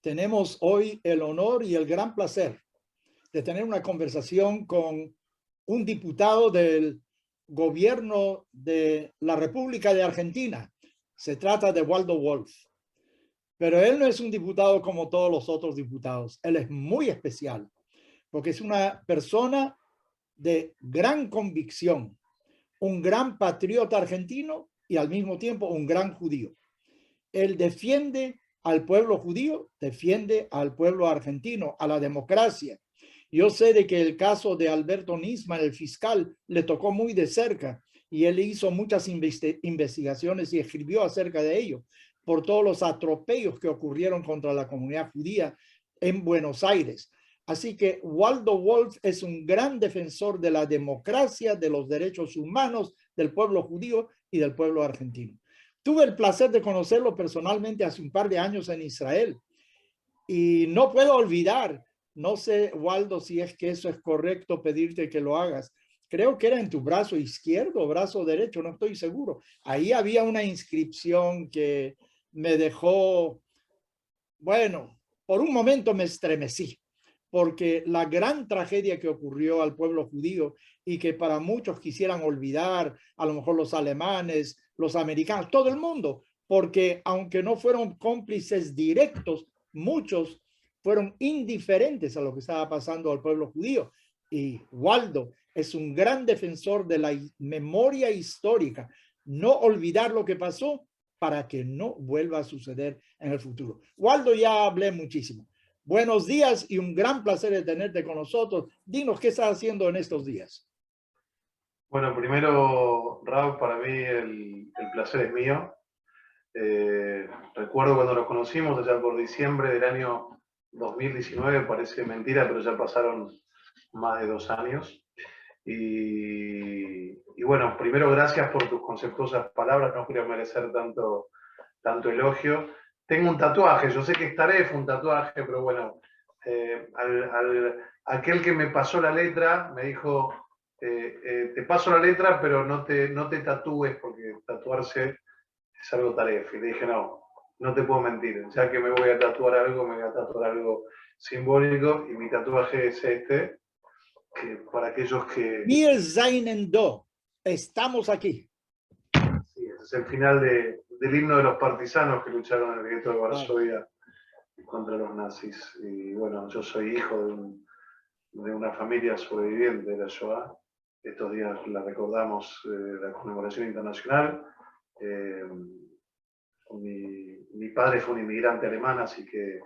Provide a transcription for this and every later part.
Tenemos hoy el honor y el gran placer de tener una conversación con un diputado del gobierno de la República de Argentina. Se trata de Waldo Wolf. Pero él no es un diputado como todos los otros diputados. Él es muy especial porque es una persona de gran convicción, un gran patriota argentino y al mismo tiempo un gran judío. Él defiende al pueblo judío, defiende al pueblo argentino, a la democracia. Yo sé de que el caso de Alberto Nisman, el fiscal, le tocó muy de cerca y él hizo muchas investigaciones y escribió acerca de ello por todos los atropellos que ocurrieron contra la comunidad judía en Buenos Aires. Así que Waldo Wolf es un gran defensor de la democracia, de los derechos humanos del pueblo judío y del pueblo argentino. Tuve el placer de conocerlo personalmente hace un par de años en Israel y no puedo olvidar, no sé, Waldo, si es que eso es correcto pedirte que lo hagas. Creo que era en tu brazo izquierdo o brazo derecho, no estoy seguro. Ahí había una inscripción que me dejó, bueno, por un momento me estremecí, porque la gran tragedia que ocurrió al pueblo judío y que para muchos quisieran olvidar, a lo mejor los alemanes, los americanos, todo el mundo, porque aunque no fueron cómplices directos, muchos fueron indiferentes a lo que estaba pasando al pueblo judío. Y Waldo es un gran defensor de la memoria histórica, no olvidar lo que pasó para que no vuelva a suceder en el futuro. Waldo, ya hablé muchísimo. Buenos días y un gran placer de tenerte con nosotros. Dinos qué estás haciendo en estos días. Bueno, primero, Raúl, para mí el placer es mío. Recuerdo cuando nos conocimos allá por diciembre del año 2019, parece mentira, pero ya pasaron más de 2 años. Y bueno, primero gracias por tus conceptuosas palabras, no quiero merecer tanto elogio. Tengo un tatuaje, yo sé que esta fue un tatuaje, pero bueno, aquel que me pasó la letra me dijo, te paso la letra, pero no te tatúes porque tatuarse es algo taref. Y le dije, no te puedo mentir, ya que me voy a tatuar algo, me voy a tatuar algo simbólico y mi tatuaje es este, que para aquellos que... Wir seien da, estamos aquí. Sí, ese es el final del himno de los partisanos que lucharon en el gueto de Varsovia contra los nazis. Y bueno, yo soy hijo de una familia sobreviviente de la Shoah. Estos días la recordamos, la conmemoración internacional. Mi padre fue un inmigrante alemán, así que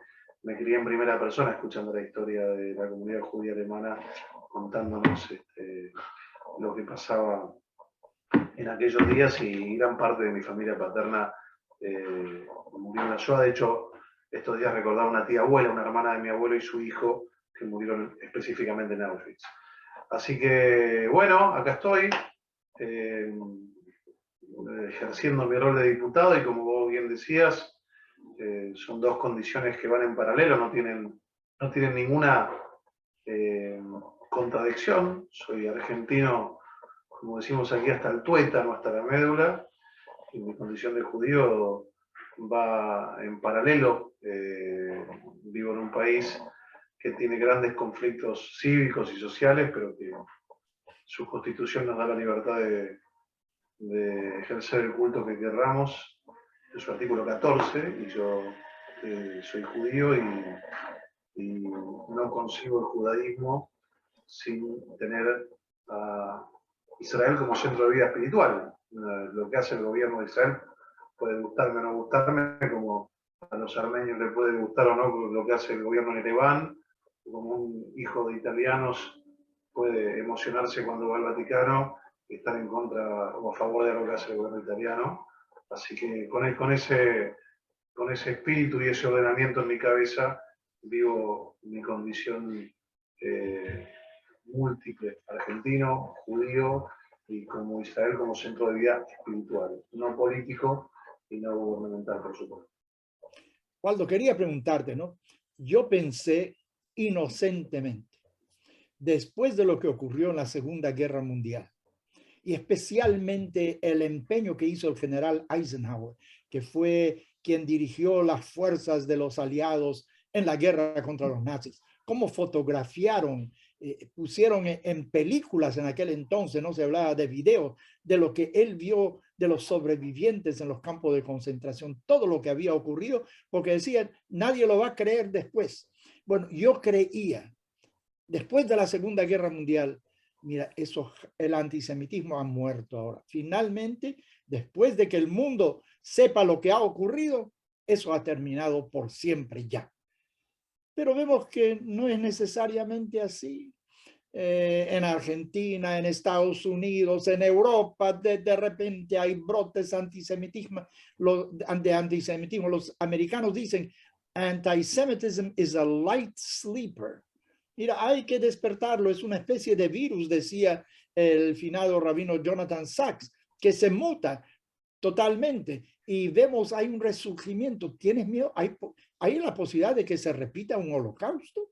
me crié en primera persona escuchando la historia de la comunidad judía alemana, contándonos lo que pasaba en aquellos días, y gran parte de mi familia paterna murió en la Shoah. De hecho, estos días recordaba una tía abuela, una hermana de mi abuelo y su hijo, que murieron específicamente en Auschwitz. Así que, bueno, acá estoy, ejerciendo mi rol de diputado, y como vos bien decías, son dos condiciones que van en paralelo, no tienen ninguna contradicción. Soy argentino, como decimos aquí, hasta el tuétano, hasta la médula, y mi condición de judío va en paralelo. Vivo en un país que tiene grandes conflictos cívicos y sociales, pero que su constitución nos da la libertad de ejercer el culto que querramos, en su artículo 14, y yo soy judío y no concibo el judaísmo sin tener a Israel como centro de vida espiritual. Lo que hace el gobierno de Israel puede gustarme o no gustarme, como a los armenios les puede gustar o no lo que hace el gobierno en Ereván, como un hijo de italianos puede emocionarse cuando va al Vaticano y estar en contra o a favor de lo que hace el gobierno italiano. Así que con ese espíritu y ese ordenamiento en mi cabeza vivo mi condición múltiple, argentino, judío, y como Israel como centro de vida espiritual, no político y no gubernamental, por supuesto. Waldo, quería preguntarte, ¿no? Yo pensé inocentemente, después de lo que ocurrió en la Segunda Guerra Mundial, y especialmente el empeño que hizo el general Eisenhower, que fue quien dirigió las fuerzas de los aliados en la guerra contra los nazis, cómo fotografiaron, pusieron en películas en aquel entonces, no se hablaba de videos, de lo que él vio de los sobrevivientes en los campos de concentración, todo lo que había ocurrido, porque decían, nadie lo va a creer después. Bueno, yo creía, después de la Segunda Guerra Mundial, mira, el antisemitismo ha muerto ahora. Finalmente, después de que el mundo sepa lo que ha ocurrido, eso ha terminado por siempre ya. Pero vemos que no es necesariamente así. En Argentina, en Estados Unidos, en Europa, de repente hay brotes de antisemitismo. Los americanos dicen, antisemitism is a light sleeper. Mira, hay que despertarlo, es una especie de virus, decía el finado rabino Jonathan Sachs, que se muta totalmente y vemos hay un resurgimiento. ¿Tienes miedo? ¿Hay la posibilidad de que se repita un holocausto?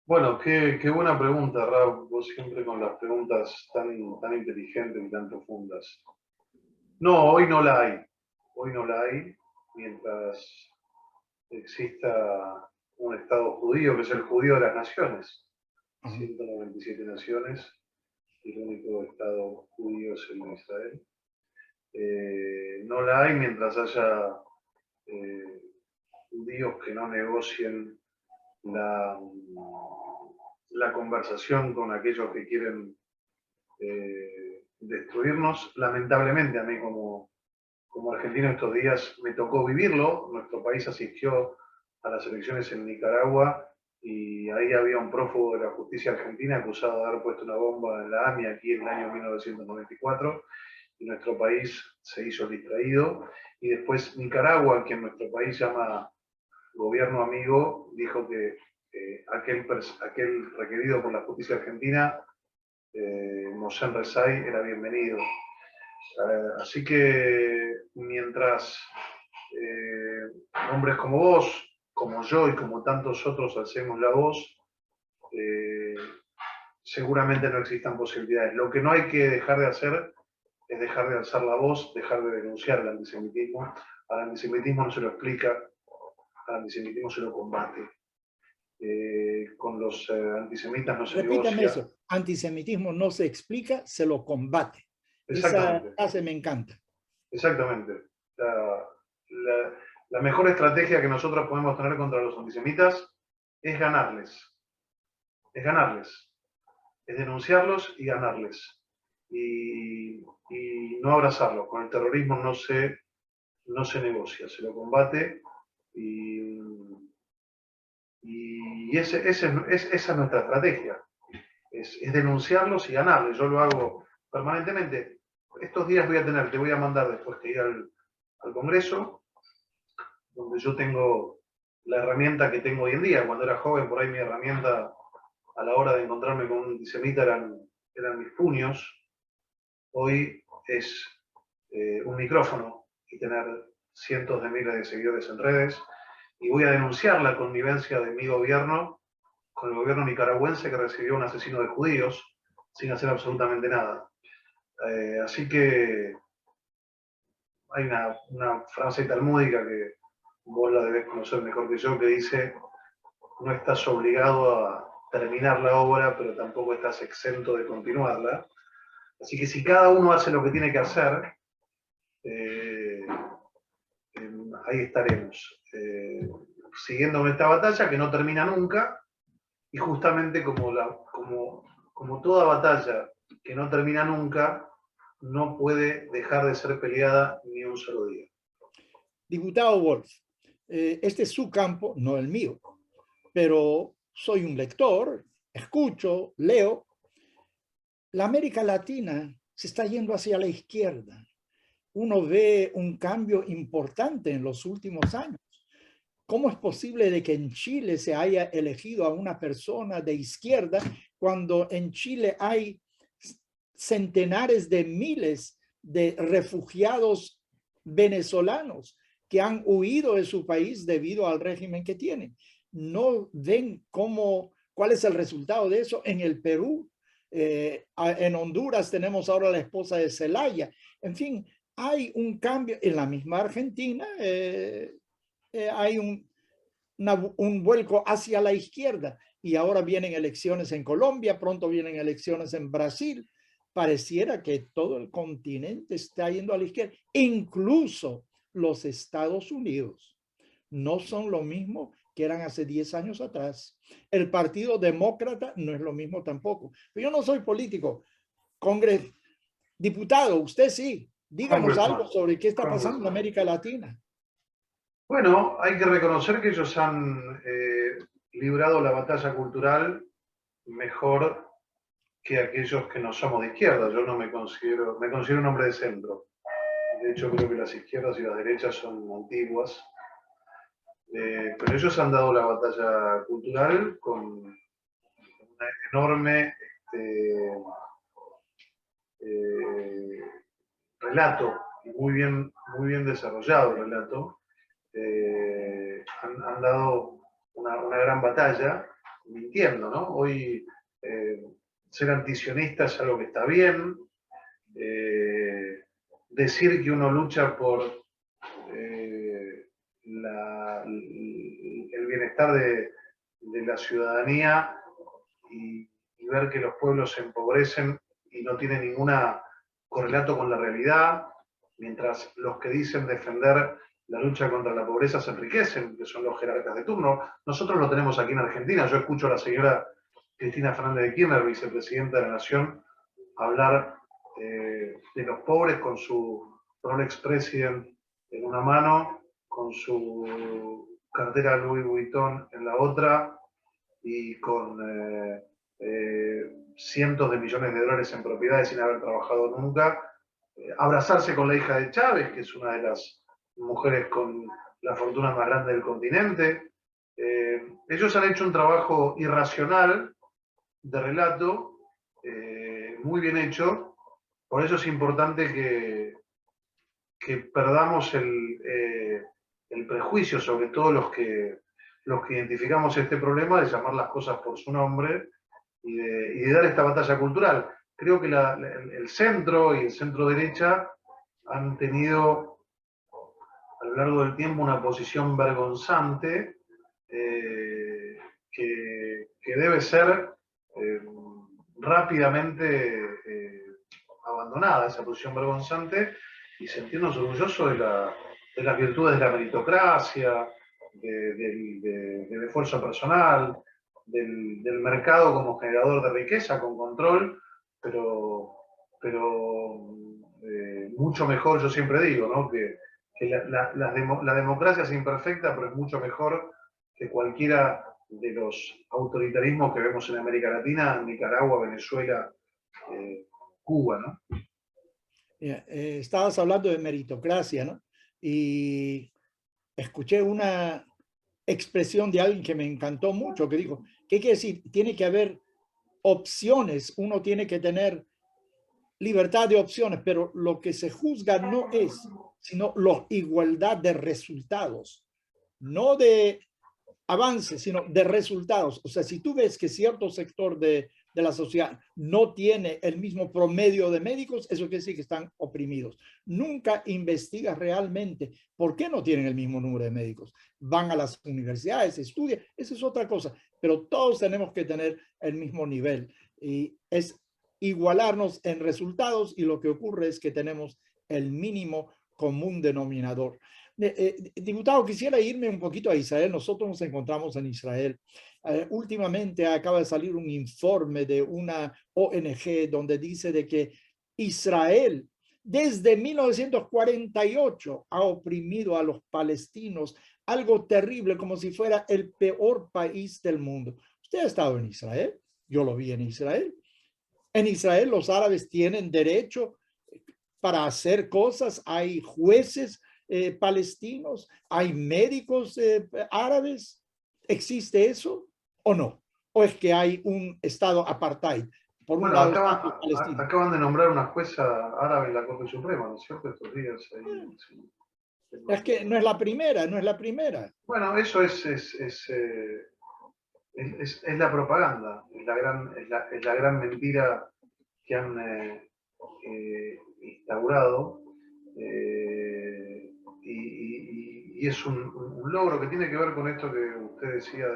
Bueno, qué buena pregunta, Raúl. Vos siempre con las preguntas tan inteligentes y tan profundas. No, hoy no la hay. Hoy no la hay. Mientras exista un Estado judío, que es el judío de las naciones. 197 naciones. Y el único Estado judío es el de Israel. No la hay mientras haya judíos que no negocien la conversación con aquellos que quieren destruirnos. Lamentablemente, a mí como argentino estos días me tocó vivirlo. Nuestro país asistió a las elecciones en Nicaragua y ahí había un prófugo de la justicia argentina acusado de haber puesto una bomba en la AMI aquí en el año 1994 y nuestro país se hizo distraído. Y después Nicaragua, que en nuestro país llama gobierno amigo, dijo que aquel requerido por la justicia argentina, Mohsen Rezai, era bienvenido. Así que mientras hombres como vos, como yo y como tantos otros alcemos la voz, seguramente no existan posibilidades. Lo que no hay que dejar de hacer es dejar de alzar la voz, dejar de denunciar el antisemitismo. Al antisemitismo no se lo explica, al antisemitismo se lo combate. Con los antisemitas no se Repítame negocia. eso, antisemitismo no se explica, se lo combate. Esa frase me encanta. Exactamente. La mejor estrategia que nosotros podemos tener contra los antisemitas es ganarles. Es ganarles. Es denunciarlos y ganarles. Y no abrazarlos. Con el terrorismo no se negocia, se lo combate y esa es nuestra estrategia. Es denunciarlos y ganarles. Yo lo hago permanentemente. Estos días te voy a mandar después que ir al Congreso, donde yo tengo la herramienta que tengo hoy en día. Cuando era joven, por ahí mi herramienta a la hora de encontrarme con un antisemita eran mis puños. Hoy es un micrófono y tener cientos de miles de seguidores en redes. Y voy a denunciar la connivencia de mi gobierno con el gobierno nicaragüense que recibió un asesino de judíos sin hacer absolutamente nada. Así que hay una frase talmúdica que vos la debés conocer mejor que yo, que dice: no estás obligado a terminar la obra, pero tampoco estás exento de continuarla. Así que si cada uno hace lo que tiene que hacer, ahí estaremos, siguiendo esta batalla que no termina nunca, y justamente como toda batalla que no termina nunca, no puede dejar de ser peleada ni un solo día. Diputado Wolf, este es su campo, no el mío, pero soy un lector, escucho, leo. La América Latina se está yendo hacia la izquierda. Uno ve un cambio importante en los últimos años. ¿Cómo es posible de que en Chile se haya elegido a una persona de izquierda cuando en Chile hay centenares de miles de refugiados venezolanos que han huido de su país debido al régimen que tienen? ¿No ven cuál es el resultado de eso en el Perú? En Honduras tenemos ahora la esposa de Zelaya. En fin, hay un cambio en la misma Argentina. Hay un vuelco hacia la izquierda. Y ahora vienen elecciones en Colombia, pronto vienen elecciones en Brasil. Pareciera que todo el continente está yendo a la izquierda, incluso los Estados Unidos. No son lo mismo que eran hace 10 años atrás. El Partido Demócrata no es lo mismo tampoco. Yo no soy político. Diputado, usted sí. Díganos algo Congressman, sobre qué está pasando en Congressman. América Latina. Bueno, hay que reconocer que ellos han librado la batalla cultural mejor que aquellos que no somos de izquierda. Yo no me considero un hombre de centro. De hecho, creo que las izquierdas y las derechas son antiguas. Pero ellos han dado la batalla cultural con un enorme relato, y muy bien desarrollado relato. Han dado una gran batalla mintiendo, ¿no? Hoy ser antisionista es algo que está bien. Decir que uno lucha por el bienestar de la ciudadanía y ver que los pueblos se empobrecen y no tiene ningún correlato con la realidad, mientras los que dicen defender la lucha contra la pobreza se enriquecen, que son los jerarcas de turno. Nosotros lo tenemos aquí en Argentina. Yo escucho a la señora Cristina Fernández de Kirchner, vicepresidenta de la Nación, hablar de los pobres con su Rolex President en una mano, con su cartera Louis Vuitton en la otra y con cientos de millones de dólares en propiedades sin haber trabajado nunca, abrazarse con la hija de Chávez, que es una de las mujeres con la fortuna más grande del continente. Ellos han hecho un trabajo irracional de relato, muy bien hecho. Por eso es importante que perdamos el prejuicio, sobre todo los que identificamos este problema, de llamar las cosas por su nombre y de dar esta batalla cultural. Creo que el centro y el centro derecha han tenido a lo largo del tiempo una posición vergonzante que debe ser rápidamente abandonada, esa posición vergonzante, y sentirnos orgullosos de las virtudes de la meritocracia, del esfuerzo personal, del mercado como generador de riqueza con control, pero mucho mejor, yo siempre digo, ¿no? que la democracia es imperfecta, pero es mucho mejor que cualquiera de los autoritarismos que vemos en América Latina, Nicaragua, Venezuela, Cuba, ¿no? Estabas hablando de meritocracia, ¿no? Y escuché una expresión de alguien que me encantó mucho, que dijo, ¿qué quiere decir? Tiene que haber opciones, uno tiene que tener libertad de opciones, pero lo que se juzga no es, sino la igualdad de resultados, no de avances, sino de resultados. O sea, si tú ves que cierto sector de la sociedad no tiene el mismo promedio de médicos, eso quiere decir que están oprimidos. Nunca investigas realmente por qué no tienen el mismo número de médicos. Van a las universidades, estudian, esa es otra cosa, pero todos tenemos que tener el mismo nivel y es igualarnos en resultados y lo que ocurre es que tenemos el mínimo común denominador. Diputado, quisiera irme un poquito a Israel. Nosotros nos encontramos en Israel. Últimamente acaba de salir un informe de una ONG donde dice de que Israel desde 1948 ha oprimido a los palestinos, algo terrible, como si fuera el peor país del mundo. ¿Usted ha estado en Israel? Yo lo vi en Israel. En Israel los árabes tienen derecho para hacer cosas, hay jueces palestinos, hay médicos árabes. ¿Existe eso o no? ¿O es que hay un estado apartheid? Por un Bueno, lado están los palestinos. acaban de nombrar una jueza árabe en la Corte Suprema, ¿no es cierto? Estos días ahí, sí. Es que no es la primera, no es la primera. Bueno, eso es la propaganda, es la gran mentira que han instaurado y es un logro que tiene que ver con esto que usted decía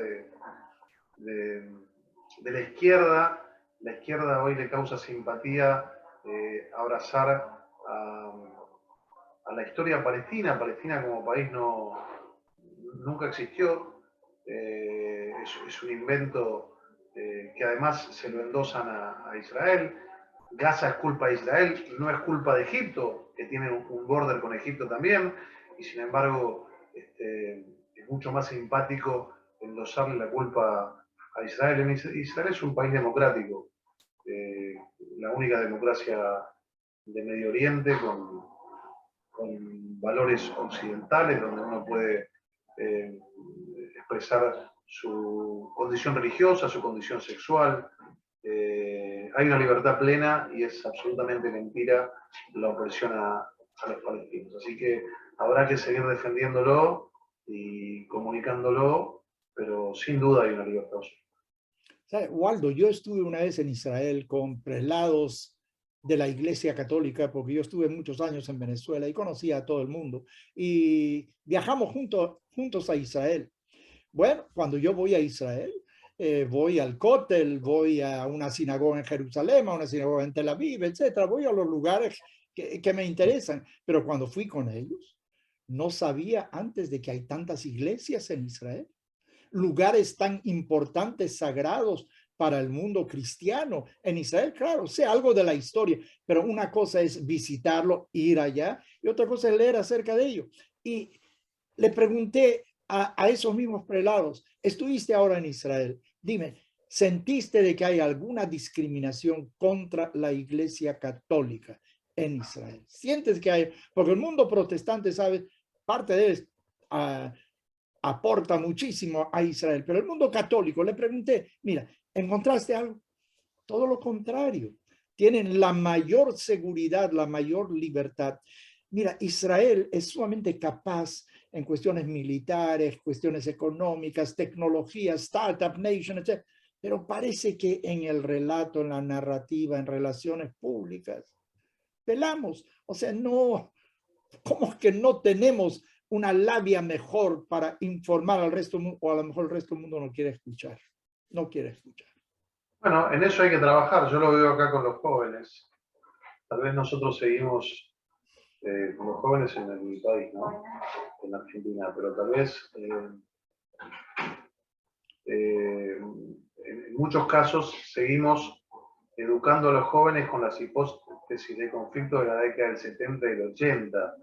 de la izquierda. La izquierda hoy le causa simpatía abrazar a la historia palestina. Palestina como país nunca existió. Es un invento que además se lo endosan a Israel. Gaza es culpa de Israel, no es culpa de Egipto, que tiene un border con Egipto también, y sin embargo es mucho más simpático endosarle la culpa a Israel. Israel es un país democrático, la única democracia de Medio Oriente con valores occidentales, donde uno puede expresar su condición religiosa, su condición sexual. Hay una libertad plena y es absolutamente mentira la opresión a los palestinos. Así que habrá que seguir defendiéndolo y comunicándolo, pero sin duda hay una libertad. ¿Sabe, Waldo? Yo estuve una vez en Israel con prelados de la Iglesia Católica, porque yo estuve muchos años en Venezuela y conocía a todo el mundo, y viajamos juntos a Israel. Bueno, cuando yo voy a Israel, voy al Kotel, voy a una sinagoga en Jerusalén, a una sinagoga en Tel Aviv, etcétera. Voy a los lugares que me interesan, pero cuando fui con ellos, no sabía antes de que hay tantas iglesias en Israel, lugares tan importantes, sagrados para el mundo cristiano en Israel. Claro, sé algo de la historia, pero una cosa es visitarlo, ir allá, y otra cosa es leer acerca de ello. Y le pregunté a esos mismos prelados, estuviste ahora en Israel, dime, ¿sentiste de que hay alguna discriminación contra la Iglesia Católica en Israel? ¿Sientes que hay? Porque el mundo protestante, ¿sabes? Parte de él aporta muchísimo a Israel, pero el mundo católico, le pregunté, mira, ¿encontraste algo? Todo lo contrario, tienen la mayor seguridad, la mayor libertad. Mira, Israel es sumamente capaz en cuestiones militares, cuestiones económicas, tecnología, startup nation, etc. Pero parece que en el relato, en la narrativa, en relaciones públicas, pelamos. O sea, no, como que no tenemos una labia mejor para informar al resto del mundo, o a lo mejor el resto del mundo no quiere escuchar, no quiere escuchar. Bueno, en eso hay que trabajar. Yo lo veo acá con los jóvenes. Tal vez nosotros seguimos con los jóvenes en mi país, ¿no? En Argentina, pero tal vez en muchos casos seguimos educando a los jóvenes con las hipótesis de conflicto de la década del 70 y del 80.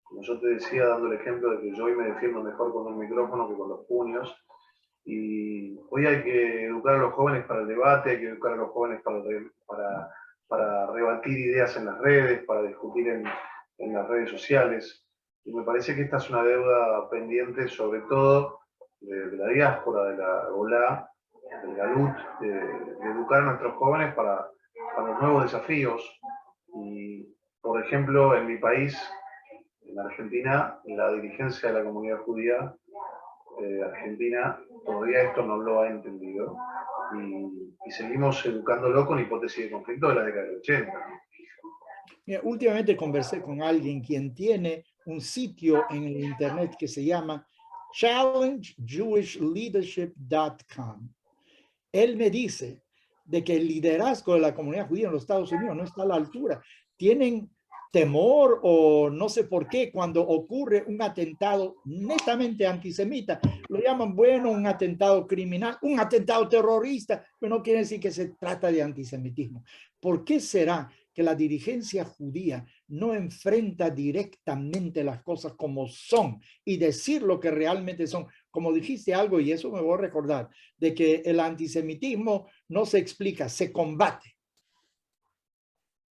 Como yo te decía, dando el ejemplo de que yo hoy me defiendo mejor con un micrófono que con los puños. Y hoy hay que educar a los jóvenes para el debate, hay que educar a los jóvenes para rebatir ideas en las redes, para discutir en las redes sociales. Y me parece que esta es una deuda pendiente, sobre todo de la diáspora, de la Golá, del Galut, de educar a nuestros jóvenes para los nuevos desafíos. Y, por ejemplo, en mi país, en Argentina, la dirigencia de la comunidad judía argentina todavía esto no lo ha entendido y seguimos educándolo con hipótesis de conflicto de la década del 80. Mira, últimamente conversé con alguien quien tiene un sitio en el internet que se llama challengejewishleadership.com. Él me dice de que el liderazgo de la comunidad judía en los Estados Unidos no está a la altura. Tienen temor o no sé por qué cuando ocurre un atentado netamente antisemita. Lo llaman, bueno, un atentado criminal, un atentado terrorista, pero no quiere decir que se trata de antisemitismo. ¿Por qué será que la dirigencia judía no enfrenta directamente las cosas como son y decir lo que realmente son? Como dijiste algo, y eso me voy a recordar, de que el antisemitismo no se explica, se combate.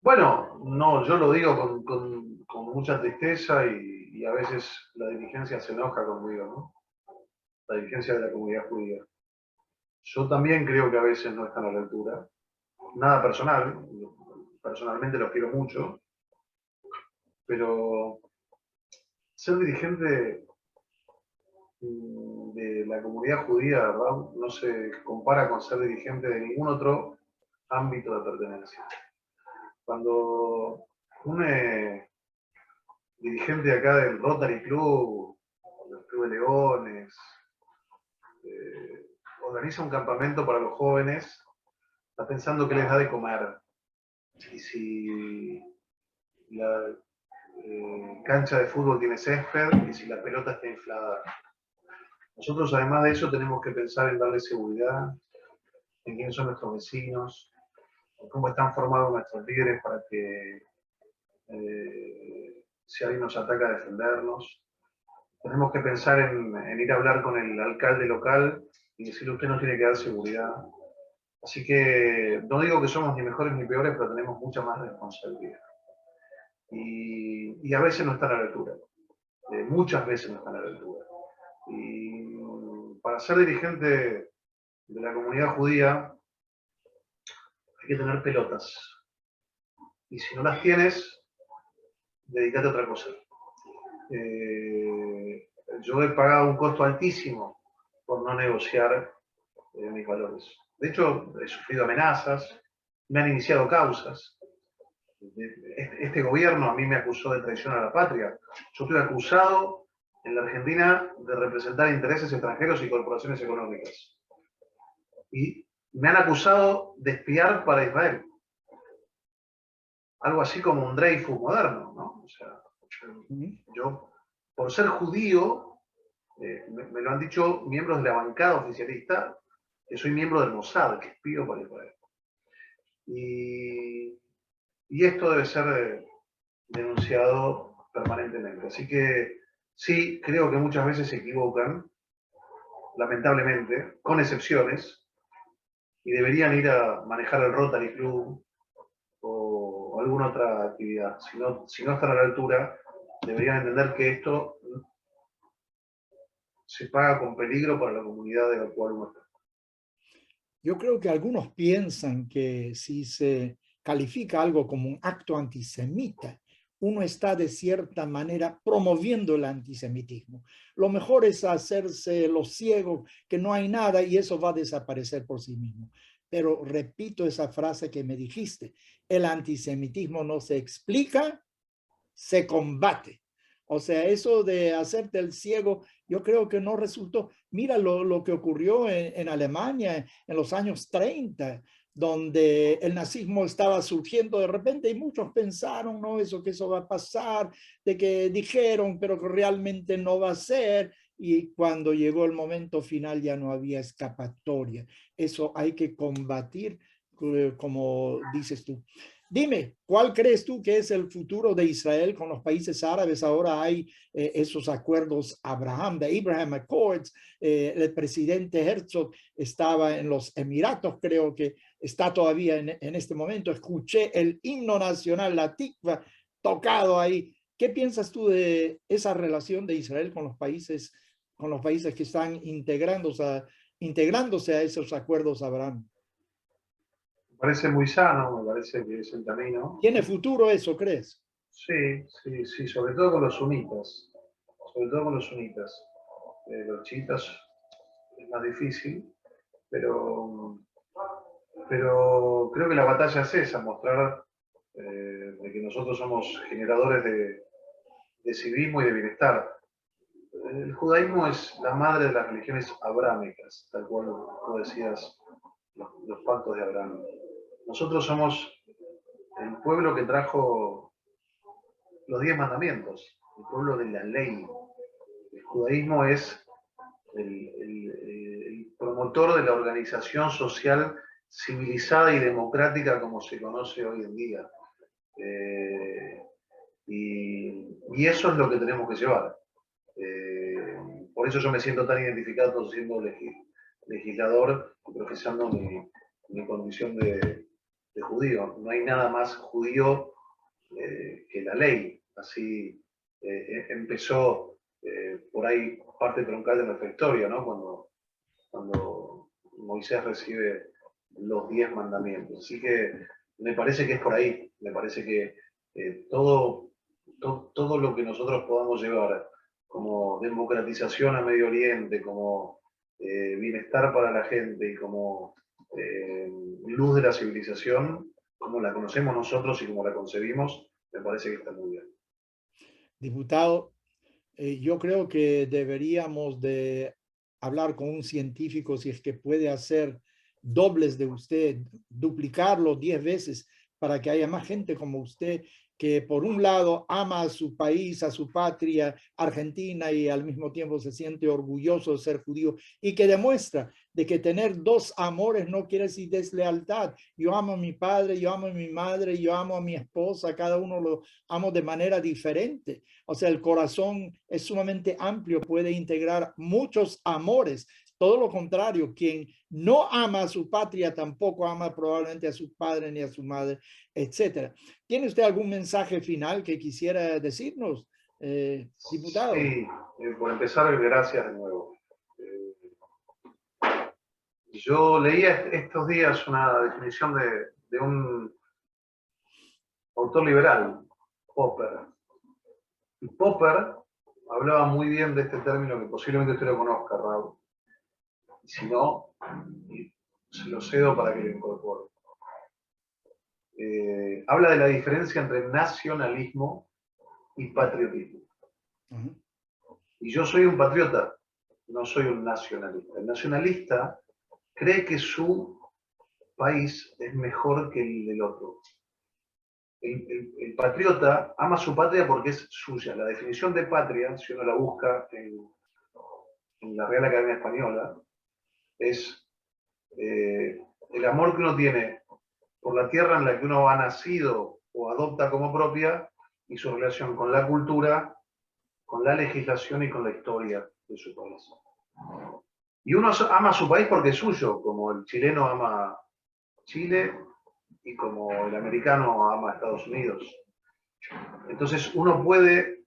Bueno, no, yo lo digo con mucha tristeza y a veces la dirigencia se enoja conmigo, ¿no? La dirigencia de la comunidad judía. Yo también creo que a veces no están a la altura. Nada personal, personalmente los quiero mucho, pero ser dirigente de la comunidad judía, ¿verdad? No se compara con ser dirigente de ningún otro ámbito de pertenencia. Cuando un dirigente acá del Rotary Club, del Club de Leones, organiza un campamento para los jóvenes, está pensando qué les da de comer, y si la cancha de fútbol tiene césped, y si la pelota está inflada. Nosotros, además de eso, tenemos que pensar en darle seguridad, en quiénes son nuestros vecinos, en cómo están formados nuestros líderes para que si alguien nos ataca, defendernos. Tenemos que pensar en ir a hablar con el alcalde local y decirle: usted nos tiene que dar seguridad. Así que no digo que somos ni mejores ni peores, pero tenemos mucha más responsabilidad. Y a veces no están a la altura. Muchas veces no están a la altura. Y para ser dirigente de la comunidad judía hay que tener pelotas. Y si no las tienes, dedícate a otra cosa. Yo he pagado un costo altísimo por no negociar mis valores. De hecho, he sufrido amenazas, me han iniciado causas. Este gobierno a mí me acusó de traición a la patria. Yo estoy acusado en la Argentina de representar intereses extranjeros y corporaciones económicas. Y me han acusado de espiar para Israel. Algo así como un Dreyfus moderno, ¿no? O sea, yo, por ser judío, me lo han dicho miembros de la bancada oficialista, que soy miembro del Mossad, que espío para Israel. Y esto debe ser denunciado permanentemente. Así que sí, creo que muchas veces se equivocan, lamentablemente, con excepciones, y deberían ir a manejar el Rotary Club o alguna otra actividad. Si no están a la altura, deberían entender que esto se paga con peligro para la comunidad de la cual uno está. Yo creo que algunos piensan que si se califica algo como un acto antisemita, uno está de cierta manera promoviendo el antisemitismo. Lo mejor es hacerse los ciegos, que no hay nada y eso va a desaparecer por sí mismo. Pero repito esa frase que me dijiste, el antisemitismo no se explica, se combate. O sea, eso de hacerte el ciego, yo creo que no resultó. Mira lo que ocurrió en Alemania en los años 30, donde el nazismo estaba surgiendo de repente y muchos pensaron, no, que eso va a pasar, de que dijeron, pero que realmente no va a ser. Y cuando llegó el momento final ya no había escapatoria. Eso hay que combatir, como dices tú. Dime, ¿cuál crees tú que es el futuro de Israel con los países árabes? Ahora hay esos acuerdos de Abraham Accords. El presidente Herzog estaba en los Emiratos, creo que está todavía en este momento. Escuché el himno nacional, la Tikva, tocado ahí. ¿Qué piensas tú de esa relación de Israel con los países que están integrándose a esos acuerdos Abraham? Me parece muy sano, me parece que es el camino. ¿Tiene futuro eso, crees? Sí, sí, sí, sobre todo con los sunitas. Sobre todo con los sunitas. Los chiitas es más difícil, pero creo que la batalla es esa, mostrar de que nosotros somos generadores de civismo y de bienestar. El judaísmo es la madre de las religiones abrámicas, tal cual tú decías, los pactos de Abraham. Nosotros somos el pueblo que trajo los 10 mandamientos, el pueblo de la ley. El judaísmo es el promotor de la organización social civilizada y democrática como se conoce hoy en día. Y eso es lo que tenemos que llevar. Por eso yo me siento tan identificado siendo legislador y profesando mi condición de judío. No hay nada más judío que la ley. Así empezó por ahí parte troncal de nuestra historia, ¿no? Cuando Moisés recibe los 10 mandamientos. Así que me parece que es por ahí. Me parece que todo lo que nosotros podamos llevar como democratización a Medio Oriente, como bienestar para la gente y como luz de la civilización, como la conocemos nosotros y como la concebimos, me parece que está muy bien. Diputado, Yo creo que deberíamos de hablar con un científico si es que puede hacer dobles de usted, duplicarlo 10 veces para que haya más gente como usted que por un lado ama a su país, a su patria, Argentina, y al mismo tiempo se siente orgulloso de ser judío y que demuestra de que tener dos amores no quiere decir deslealtad. Yo amo a mi padre, yo amo a mi madre, yo amo a mi esposa, cada uno lo amo de manera diferente. O sea, el corazón es sumamente amplio, puede integrar muchos amores. Todo lo contrario, quien no ama a su patria tampoco ama probablemente a su padre ni a su madre, etcétera. ¿Tiene usted algún mensaje final que quisiera decirnos, diputado? Sí, por empezar, gracias de nuevo. Yo leía estos días una definición de un autor liberal, Popper. Y Popper hablaba muy bien de este término que posiblemente usted lo conozca, Raúl. Y si no, se lo cedo para que lo incorpore. Habla de la diferencia entre nacionalismo y patriotismo. Y yo soy un patriota, no soy un nacionalista. El nacionalista cree que su país es mejor que el del otro. El patriota ama su patria porque es suya. La definición de patria, si uno la busca en la Real Academia Española, es el amor que uno tiene por la tierra en la que uno ha nacido o adopta como propia y su relación con la cultura, con la legislación y con la historia de su país. Y uno ama a su país porque es suyo, como el chileno ama Chile y como el americano ama a Estados Unidos. Entonces uno puede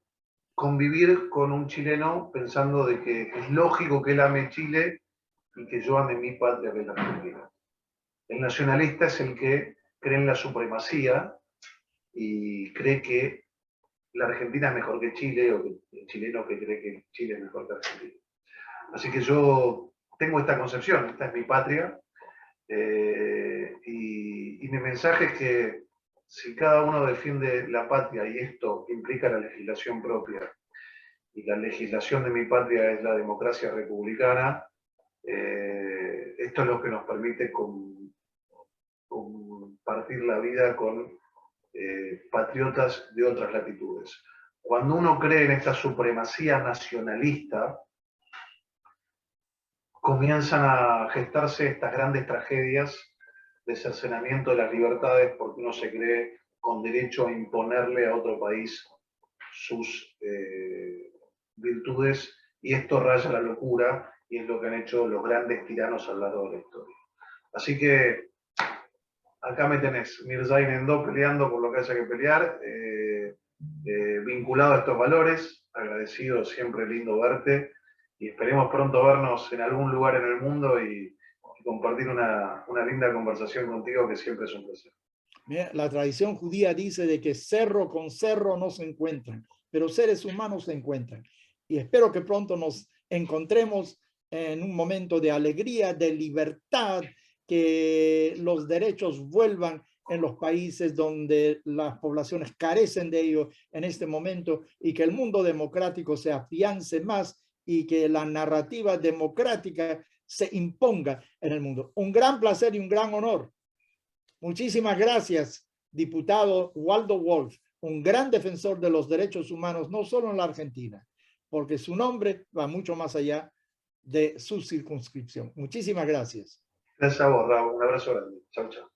convivir con un chileno pensando de que es lógico que él ame Chile y que yo ame mi patria, que es la Argentina. El nacionalista es el que cree en la supremacía y cree que la Argentina es mejor que Chile, o que el chileno que cree que Chile es mejor que Argentina. Así que yo tengo esta concepción, esta es mi patria, y mi mensaje es que si cada uno defiende la patria y esto implica la legislación propia, y la legislación de mi patria es la democracia republicana, esto es lo que nos permite compartir la vida con patriotas de otras latitudes. Cuando uno cree en esta supremacía nacionalista, comienzan a gestarse estas grandes tragedias de cercenamiento de las libertades porque uno se cree con derecho a imponerle a otro país sus virtudes, y esto raya la locura y es lo que han hecho los grandes tiranos a lo largo de la historia. Así que acá me tenés, Mirzain Endo, peleando por lo que haya que pelear, vinculado a estos valores, agradecido, siempre lindo verte, y esperemos pronto vernos en algún lugar en el mundo y compartir una linda conversación contigo, que siempre es un placer. Mira, la tradición judía dice de que cerro con cerro no se encuentran, pero seres humanos se encuentran. Y espero que pronto nos encontremos en un momento de alegría, de libertad, que los derechos vuelvan en los países donde las poblaciones carecen de ello en este momento, y que el mundo democrático se afiance más y que la narrativa democrática se imponga en el mundo. Un gran placer y un gran honor. Muchísimas gracias, diputado Waldo Wolf, un gran defensor de los derechos humanos, no solo en la Argentina, porque su nombre va mucho más allá de su circunscripción. Muchísimas gracias. Gracias a vos, Raúl. Un abrazo grande. Chau, chau.